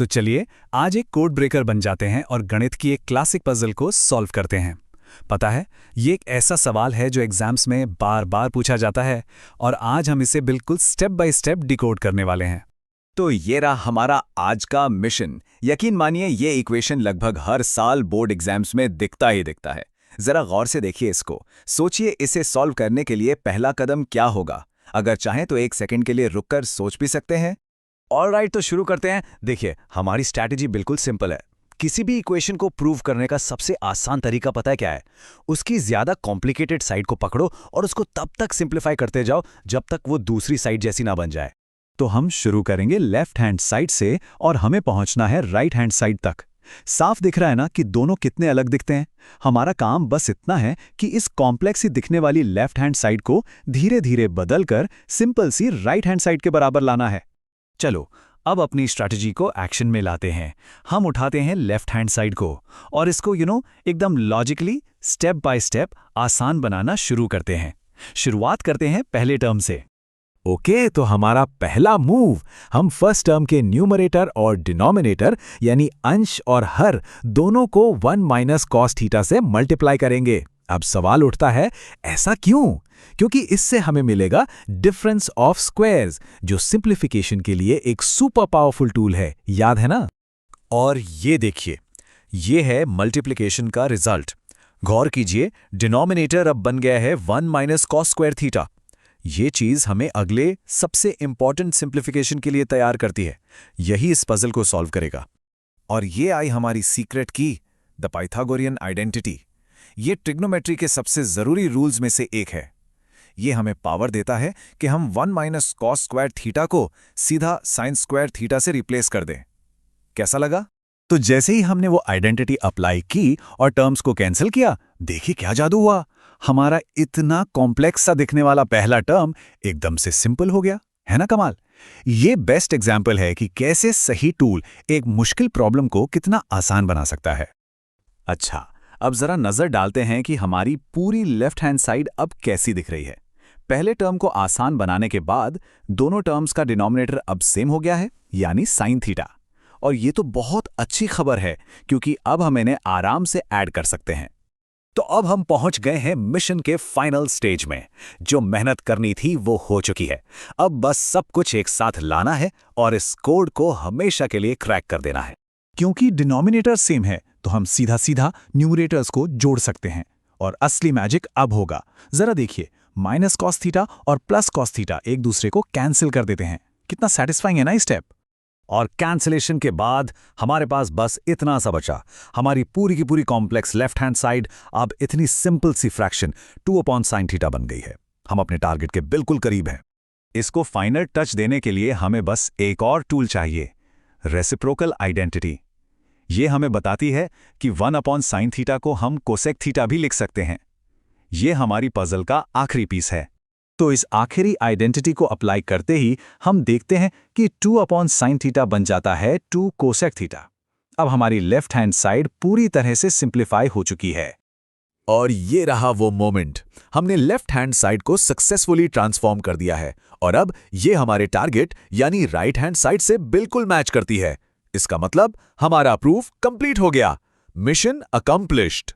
तो चलिए आज एक कोड ब्रेकर बन जाते हैं और गणित की एक क्लासिक पजल को सॉल्व करते हैं। पता है, ये एक ऐसा सवाल है जो एग्जाम्स में बार बार पूछा जाता है और आज हम इसे बिल्कुल स्टेप बाय स्टेप डिकोड करने वाले हैं। तो ये रहा हमारा आज का मिशन। यकीन मानिए ये इक्वेशन लगभग हर साल बोर्ड एग्जाम्स में दिखता ही दिखता है। जरा गौर से देखिए इसको, सोचिए इसे सॉल्व करने के लिए पहला कदम क्या होगा। अगर चाहें तो एक सेकंड के लिए रुककर सोच भी सकते हैं। ऑलराइट, तो शुरू करते हैं। देखिए, हमारी स्ट्रैटेजी बिल्कुल सिंपल है। किसी भी इक्वेशन को प्रूव करने का सबसे आसान तरीका पता है क्या है? उसकी ज्यादा कॉम्प्लिकेटेड साइड को पकड़ो और उसको तब तक सिंप्लीफाई करते जाओ जब तक वो दूसरी साइड जैसी ना बन जाए। तो हम शुरू करेंगे लेफ्ट हैंड साइड से और हमें पहुंचना है राइट हैंड साइड तक। साफ दिख रहा है ना कि दोनों कितने अलग दिखते हैं। हमारा काम बस इतना है कि इस कॉम्प्लेक्स ही दिखने वाली लेफ्ट हैंड साइड को धीरे धीरे बदलकर सिंपल सी राइट हैंड साइड के बराबर लाना है। चलो अब अपनी स्ट्रैटेजी को एक्शन में लाते हैं। हम उठाते हैं लेफ्ट हैंड साइड को और इसको एकदम लॉजिकली स्टेप बाय स्टेप आसान बनाना शुरू करते हैं। शुरुआत करते हैं पहले टर्म से। ओके, तो हमारा पहला मूव, हम फर्स्ट टर्म के न्यूमरेटर और डिनोमिनेटर यानी अंश और हर दोनों को 1 माइनस कॉस थीटा से मल्टीप्लाई करेंगे। अब सवाल उठता है, ऐसा क्यों? क्योंकि इससे हमें मिलेगा डिफरेंस ऑफ स्क्वायर्स, जो सिंप्लीफिकेशन के लिए एक सुपर पावरफुल टूल है, याद है ना? और ये देखिए, ये है मल्टीप्लिकेशन का रिजल्ट। गौर कीजिए, डिनोमिनेटर अब बन गया है 1 माइनस कॉस स्क्वायर थीटा। ये चीज हमें अगले सबसे इंपॉर्टेंट सिंप्लीफिकेशन के लिए तैयार करती है। यही इस पजल को सॉल्व करेगा। और ये आई हमारी सीक्रेट की, द पाइथागोरियन आइडेंटिटी। ये ट्रिग्नोमेट्री के सबसे जरूरी रूल्स में से एक है। ये हमें पावर देता है कि हम 1 माइनस कॉस स्क्वायर थीटा को सीधा साइन स्क्वायर थीटा से रिप्लेस कर दें। कैसा लगा? तो जैसे ही हमने वो आइडेंटिटी अप्लाई की और टर्म्स को कैंसिल किया, देखिए क्या जादू हुआ। हमारा इतना कॉम्प्लेक्स सा दिखने वाला पहला टर्म एकदम से सिंपल हो गया, है ना कमाल? ये बेस्ट एग्जाम्पल है कि कैसे सही टूल एक मुश्किल प्रॉब्लम को कितना आसान बना सकता है। अच्छा, अब जरा नजर डालते हैं कि हमारी पूरी लेफ्ट हैंड साइड अब कैसी दिख रही है। पहले टर्म को आसान बनाने के बाद दोनों टर्म्स का डिनोमिनेटर अब सेम हो गया है, यानी साइन थीटा। और ये तो बहुत अच्छी खबर है, क्योंकि अब हम इन्हें आराम से ऐड कर सकते हैं। तो अब हम पहुंच गए हैं मिशन के फाइनल स्टेज में। जो मेहनत करनी थी वो हो चुकी है। अब बस सब कुछ एक साथ लाना है और इस कोड को हमेशा के लिए क्रैक कर देना है। क्योंकि डिनोमिनेटर सेम है तो हम सीधा सीधा न्यूमरेटर्स को जोड़ सकते हैं। और असली मैजिक अब होगा। जरा देखिए, माइनस कॉस थीटा और प्लस कॉस थीटा एक दूसरे को कैंसिल कर देते हैं। कितना सेटिस्फाइंग है ना ये स्टेप? और कैंसिलेशन के बाद हमारे पास बस इतना सा बचा। हमारी पूरी की पूरी कॉम्प्लेक्स लेफ्ट हैंड साइड अब इतनी सिंपल सी फ्रैक्शन 2/sin थीटा बन गई है। हम अपने टारगेट के बिल्कुल करीब हैं। इसको फाइनल टच देने के लिए हमें बस एक और टूल चाहिए, रेसिप्रोकल आइडेंटिटी। ये हमें बताती है कि 1/sin थीटा को हम कोसेक थीटा भी लिख सकते हैं। ये हमारी पजल का आखिरी पीस है। तो इस आखिरी आइडेंटिटी को अप्लाई करते ही हम देखते हैं कि 2/sin थीटा बन जाता है 2 कोसेक थीटा। अब हमारी लेफ्ट हैंड साइड पूरी तरह से सिंप्लीफाई हो चुकी है। और ये रहा वो मोमेंट, हमने लेफ्ट हैंड साइड को सक्सेसफुली ट्रांसफॉर्म कर दिया है और अब ये हमारे टारगेट यानी राइट हैंड साइड से बिल्कुल मैच करती है। इसका मतलब हमारा प्रूफ कंप्लीट हो गया। Mission accomplished.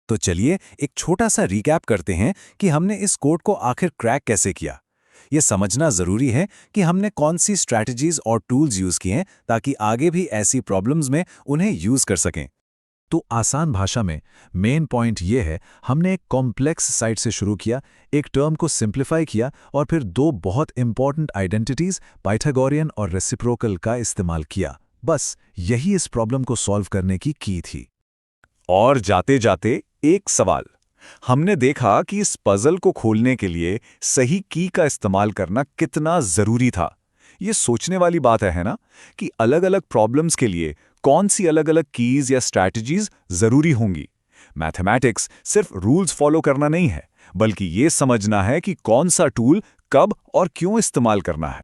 तो चलिए एक छोटा सा रिकैप करते हैं कि हमने इस कोड को आखिर क्रैक कैसे किया। यह समझना जरूरी है कि हमने कौन सी स्ट्रैटेजीज और टूल्स यूज किए हैं ताकि आगे भी ऐसी प्रॉब्लम्स में उन्हें यूज कर सकें। तो आसान भाषा में मेन पॉइंट ये है, हमने एक कॉम्प्लेक्स साइड से शुरू किया, एक टर्म को सिंप्लीफाई किया और फिर दो बहुत इंपॉर्टेंट आइडेंटिटीज पाइथागोरियन और रेसिप्रोकल का इस्तेमाल किया। बस यही इस प्रॉब्लम को सॉल्व करने की की थी। और जाते जाते एक सवाल, हमने देखा कि इस पजल को खोलने के लिए सही की का इस्तेमाल करना कितना जरूरी था। ये सोचने वाली बात है ना, कि अलग-अलग प्रॉब्लम्स के लिए कौन सी अलग-अलग कीज या स्ट्रैटेजीज जरूरी होंगी। मैथमेटिक्स सिर्फ रूल्स फॉलो करना नहीं है, बल्कि ये समझना है कि कौन सा टूल कब और क्यों इस्तेमाल करना है।